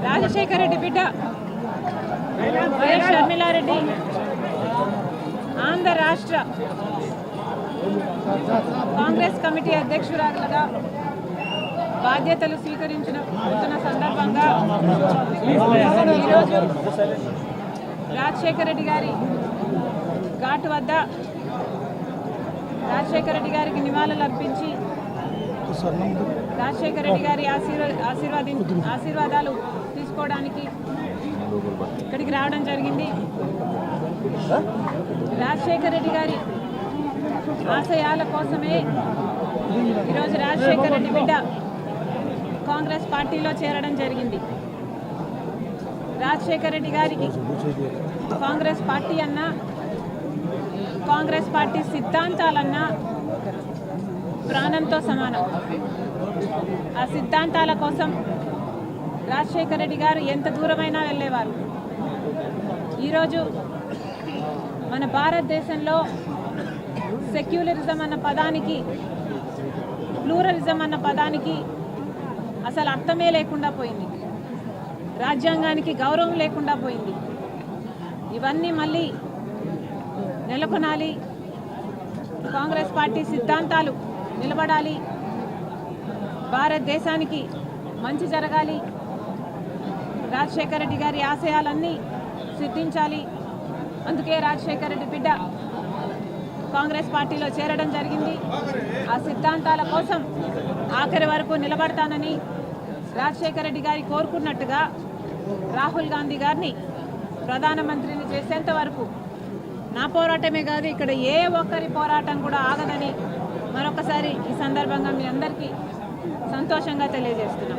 రాజశేఖర రెడ్డి బిడ్డ వైఎస్ షర్మిలారెడ్డి ఆంధ్ర రాష్ట్ర కాంగ్రెస్ కమిటీ అధ్యక్షురాలుగా బాధ్యతలు స్వీకరించిన సందర్భంగా ఈరోజు రాజశేఖర రెడ్డి గారి ఘాటు వద్ద రాజశేఖర రెడ్డి గారికి నివాళులు అర్పించి రాజశేఖర రెడ్డి గారి ఆశీర్వాదాలు తీసుకోవడానికి ఇక్కడికి రావడం జరిగింది. రాజశేఖర రెడ్డి గారి ఆశయాల కోసమే ఈరోజు రాజశేఖర రెడ్డి బిడ్డ కాంగ్రెస్ పార్టీలో చేరడం జరిగింది. రాజశేఖర రెడ్డి గారికి కాంగ్రెస్ పార్టీ అన్నా, కాంగ్రెస్ పార్టీ సిద్ధాంతాలన్నా ప్రాణంతో సమానం. ఆ సిద్ధాంతాల కోసం రాజశేఖర రెడ్డి గారు ఎంత దూరమైనా వెళ్ళేవారు. ఈరోజు మన భారతదేశంలో సెక్యులరిజం అన్న పదానికి, ప్లూరలిజం అన్న పదానికి అసలు అర్థమే లేకుండా పోయింది. రాజ్యాంగానికి గౌరవం లేకుండా పోయింది. ఇవన్నీ మళ్ళీ నెలకొనాలి. కాంగ్రెస్ పార్టీ సిద్ధాంతాలు నిలబడాలి. భారతదేశానికి మంచి జరగాలి. రాజశేఖర రెడ్డి గారి ఆశయాలన్నీ సిద్ధించాలి. అందుకే రాజశేఖర రెడ్డి బిడ్డ కాంగ్రెస్ పార్టీలో చేరడం జరిగింది. ఆ సిద్ధాంతాల కోసం ఆఖరి వరకు నిలబడతానని రాజశేఖర రెడ్డి గారి కోరుకున్నట్టుగా రాహుల్ గాంధీ గారిని ప్రధానమంత్రిని చేసేంత వరకు నా పోరాటమే కాదు, ఇక్కడ ఏ ఒక్కరి పోరాటం కూడా ఆగదని మరొకసారి ఈ సందర్భంగా మీ అందరికీ సంతోషంగా తెలియజేస్తున్నాం.